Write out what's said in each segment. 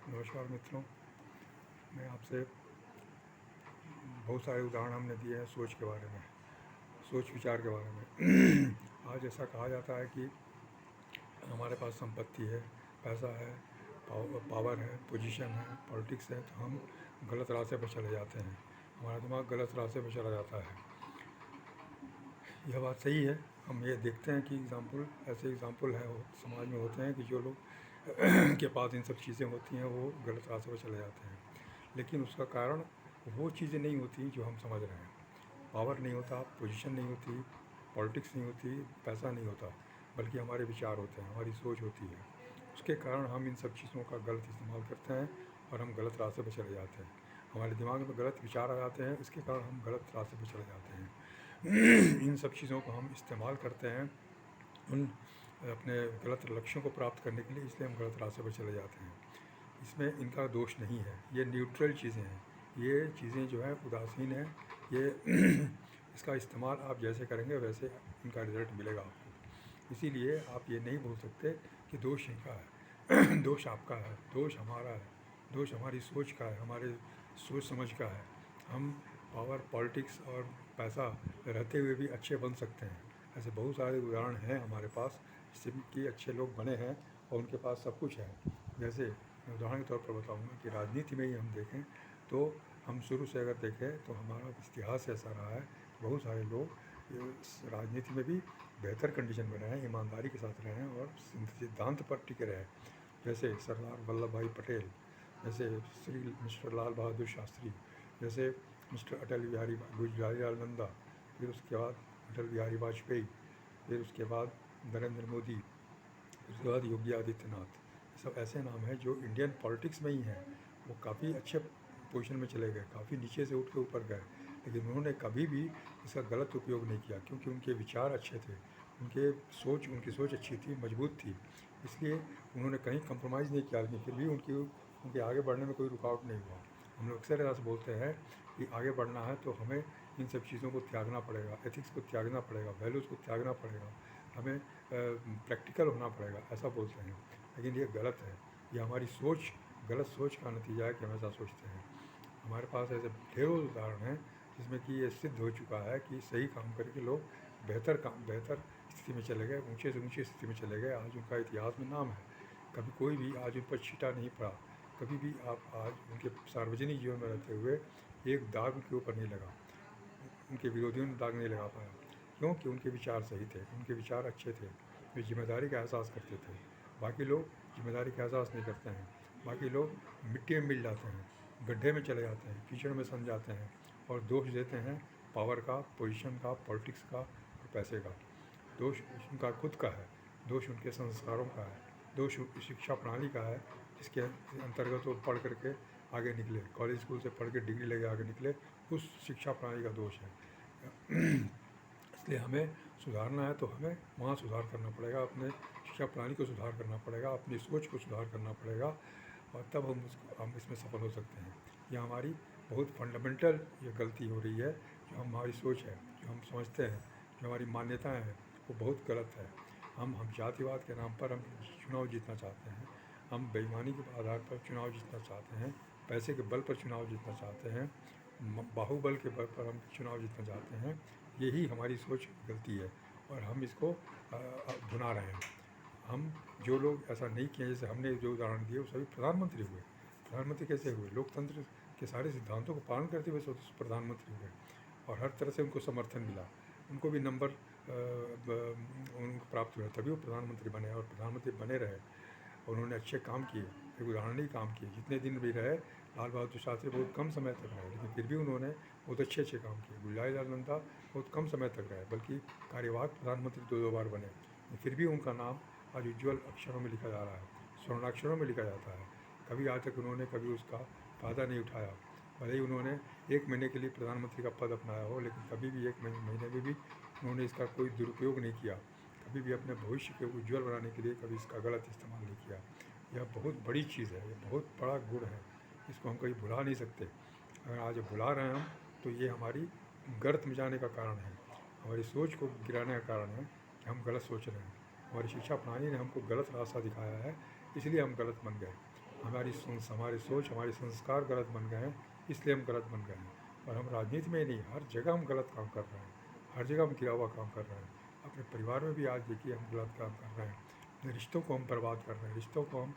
नमस्कार मित्रों, मैं आपसे बहुत सारे उदाहरण हमने दिए हैं सोच के बारे में, सोच विचार के बारे में। आज ऐसा कहा जाता है कि हमारे पास संपत्ति है, पैसा है, पावर है, पोजीशन है, पॉलिटिक्स है, तो हम गलत रास्ते पर चले जाते हैं, हमारा दिमाग गलत रास्ते पर चला जाता है। यह बात सही है। हम ये देखते हैं कि ऐसे एग्ज़ाम्पल है समाज में होते हैं कि जो लोग के पास इन सब चीज़ें होती हैं वो गलत रास्ते पर चले जाते हैं, लेकिन उसका कारण वो चीज़ें नहीं होती जो हम समझ रहे हैं। पावर नहीं होता, पोजीशन नहीं होती, पॉलिटिक्स नहीं होती, पैसा नहीं होता, बल्कि हमारे विचार होते हैं, हमारी सोच होती है। उसके कारण हम इन सब चीज़ों का गलत इस्तेमाल करते हैं और हम गलत रास्ते पर चले जाते हैं। हमारे दिमाग में गलत विचार आ जाते हैं, इसके कारण हम गलत रास्ते पर चले जाते हैं। इन सब चीज़ों को हम इस्तेमाल करते हैं उन अपने गलत लक्ष्यों को प्राप्त करने के लिए, इसलिए हम गलत रास्ते पर चले जाते हैं। इसमें इनका दोष नहीं है, ये न्यूट्रल चीज़ें हैं, ये चीज़ें जो है उदासीन हैं। ये इसका इस्तेमाल आप जैसे करेंगे वैसे इनका रिज़ल्ट मिलेगा आपको। इसीलिए आप ये नहीं बोल सकते कि दोष इनका है, दोष आपका है, दोष हमारा है, दोष हमारी सोच का है, हमारे सोच समझ का है। हम पावर, पॉलिटिक्स और पैसा रहते हुए भी अच्छे बन सकते हैं। ऐसे बहुत सारे उदाहरण हैं हमारे पास जिससे कि अच्छे लोग बने हैं और उनके पास सब कुछ है। जैसे मैं उदाहरण के तौर पर बताऊंगा कि राजनीति में ही हम देखें तो हम शुरू से अगर देखें तो हमारा इतिहास ऐसा रहा है, बहुत सारे लोग राजनीति में भी बेहतर कंडीशन में रहे हैं, ईमानदारी के साथ रहे हैं और सिद्धांत पर टिके रहे। जैसे सरदार वल्लभ भाई पटेल, जैसे श्री मिस्टर लाल बहादुर शास्त्री, जैसे मिस्टर अटल बिहारी जवाहरलाल नंदा, फिर उसके बाद अटल बिहारी वाजपेयी, फिर उसके बाद नरेंद्र मोदी, उसके बाद योगी आदित्यनाथ। ये सब ऐसे नाम हैं जो इंडियन पॉलिटिक्स में ही हैं। वो काफ़ी अच्छे पोजीशन में चले गए, काफ़ी नीचे से उठ के ऊपर गए, लेकिन उन्होंने कभी भी इसका गलत उपयोग नहीं किया, क्योंकि उनके विचार अच्छे थे, उनकी सोच अच्छी थी, मजबूत थी। इसलिए उन्होंने कहीं कंप्रोमाइज़ नहीं किया, लेकिन फिर भी उनके आगे बढ़ने में कोई रुकावट नहीं हुआ। हम लोग अक्सर ऐसा बोलते हैं कि आगे बढ़ना है तो हमें इन सब चीज़ों को त्यागना पड़ेगा, एथिक्स को त्यागना पड़ेगा, वैल्यूज़ को त्यागना पड़ेगा, हमें प्रैक्टिकल होना पड़ेगा, ऐसा बोलते हैं। लेकिन ये गलत है, ये हमारी गलत सोच का नतीजा है कि हम ऐसा सोचते हैं। हमारे पास ऐसे ढेरों उदाहरण हैं जिसमें कि ये सिद्ध हो चुका है कि सही काम करके लोग बेहतर स्थिति में चले गए, ऊंचे से ऊंची स्थिति में चले गए। आज उनका इतिहास में नाम है, कभी कोई भी आज उन पर छीटा नहीं पड़ा, कभी भी आप आज उनके सार्वजनिक जीवन में रहते हुए एक दाग उनके ऊपर नहीं लगा, उनके विरोधियों ने दाग नहीं लगा पाया, क्योंकि उनके विचार सही थे, उनके विचार अच्छे थे, वे जिम्मेदारी का एहसास करते थे। बाकी लोग जिम्मेदारी का एहसास नहीं करते हैं, बाकी लोग मिट्टी में मिल जाते हैं, गड्ढे में चले जाते हैं, कीचड़ में सन जाते हैं और दोष देते हैं पावर का, पोजीशन का, पॉलिटिक्स का और पैसे का। दोष उनका खुद का है, दोष उनके संस्कारों का है, दोष शिक्षा प्रणाली का है जिसके अंतर्गत वो पढ़ करके आगे निकले, कॉलेज स्कूल से पढ़ के डिग्री लेके आगे निकले, उस शिक्षा प्रणाली का दोष है। इसलिए हमें सुधारना है तो हमें वहाँ सुधार करना पड़ेगा, अपने शिक्षा प्रणाली को सुधार करना पड़ेगा, अपनी सोच को सुधार करना पड़ेगा, और तब हम इसमें सफल हो सकते हैं। यह हमारी बहुत फंडामेंटल ये गलती हो रही है, जो हमारी सोच है, जो हम समझते हैं, जो हमारी मान्यताएं हैं, वो बहुत गलत है। हम जातिवाद के नाम पर हम चुनाव जीतना चाहते हैं, हम बेईमानी के आधार पर चुनाव जीतना चाहते हैं, पैसे के बल पर चुनाव जीतना चाहते हैं, बाहुबल के बल पर हम चुनाव जीतना चाहते हैं। यही हमारी सोच गलती है और हम इसको भुना रहे हैं। हम जो लोग ऐसा नहीं किए, जैसे हमने जो उदाहरण दिए, वो सभी प्रधानमंत्री हुए। प्रधानमंत्री कैसे हुए? लोकतंत्र के सारे सिद्धांतों को पालन करते हुए प्रधानमंत्री हुए और हर तरह से उनको समर्थन मिला, उनको भी नंबर उनको प्राप्त हुआ, तभी वो प्रधानमंत्री बने और प्रधानमंत्री बने रहे। उन्होंने अच्छे काम किए, एक उदाहरणीय काम किए। जितने दिन भी रहे, लाल बहादुर शास्त्री बहुत कम समय तक रहे, लेकिन फिर भी उन्होंने बहुत अच्छे काम किए। गुलज़ारीलाल नंदा बहुत कम समय तक रहे, बल्कि कार्यवाहक प्रधानमंत्री दो बार बने, फिर भी उनका नाम आज उज्ज्वल अक्षरों में लिखा जा रहा है, स्वर्णाक्षरों में लिखा जाता है। कभी आज तक उन्होंने कभी उसका फ़ायदा नहीं उठाया। भले ही उन्होंने 1 महीने के लिए प्रधानमंत्री का पद अपनाया हो, लेकिन कभी भी 1 महीने में भी उन्होंने इसका कोई दुरुपयोग नहीं किया, कभी भी अपने भविष्य के उज्ज्वल बनाने के लिए कभी इसका गलत इस्तेमाल नहीं किया। यह बहुत बड़ी चीज़ है, यह बहुत बड़ा गुण है, इसको हम कभी भुला नहीं सकते। अगर आज भुला रहे हैं हम, तो ये हमारी गर्त में जाने का कारण है, हमारी सोच को गिराने का कारण है कि हम गलत सोच रहे हैं। हमारी शिक्षा प्रणाली ने हमको गलत रास्ता दिखाया है, इसलिए हम गलत बन गए। हमारी सोच हमारे संस्कार गलत बन गए हैं, इसलिए हम गलत बन गए हैं। और हम राजनीति में ही नहीं, हर जगह हम गलत काम कर रहे हैं, हर जगह हम गिरा हुआ काम कर रहे हैं। अपने परिवार में भी आज देखिए हम गलत काम कर रहे हैं, अपने रिश्तों को हम बर्बाद कर रहे हैं, रिश्तों को हम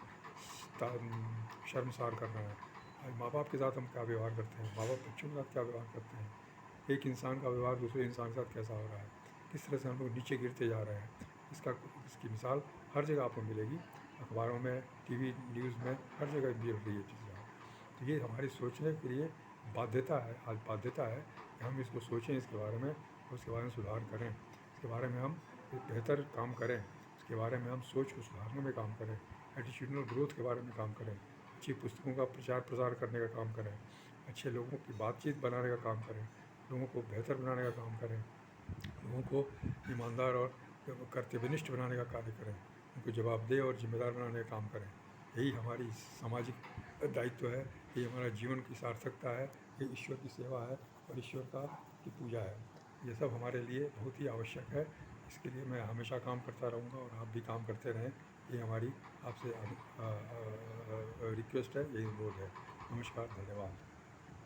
शर्मसार कर रहे हैं। आज माँ बाप के साथ हम क्या व्यवहार करते हैं, माँ बाप बच्चों के साथ क्या व्यवहार करते हैं, एक इंसान का व्यवहार दूसरे इंसान के साथ कैसा हो रहा है, किस तरह से हम लोग नीचे गिरते जा रहे हैं। इसकी मिसाल हर जगह आपको मिलेगी, अखबारों में, टीवी न्यूज़ में, हर जगह मिल रही है चीज़ें। तो ये हमारी सोचने के लिए बाध्यता है, आज बाध्यता है कि हम इसको सोचें, इसके बारे में, उसके बारे में सुधार करें, इसके बारे में हम एक बेहतर काम करें, इसके बारे में हम सोच को सुधारने में काम करें, एटिट्यूडनल ग्रोथ के बारे में काम करें, अच्छी पुस्तकों का प्रचार प्रसार करने का काम करें, अच्छे लोगों की बातचीत बनाने का काम करें, लोगों को बेहतर बनाने का काम करें, लोगों को ईमानदार और कर्तव्यनिष्ठ बनाने का कार्य करें, उनको जवाबदेह और जिम्मेदार बनाने का काम करें। यही हमारी सामाजिक दायित्व है, ये हमारा जीवन की सार्थकता है, ये ईश्वर की सेवा है और ईश्वर की पूजा है। ये सब हमारे लिए बहुत ही आवश्यक है। इसके लिए मैं हमेशा काम करता रहूँगा और आप भी काम करते रहें, ये हमारी आपसे रिक्वेस्ट है, यही अनुरोध है। नमस्कार, धन्यवाद।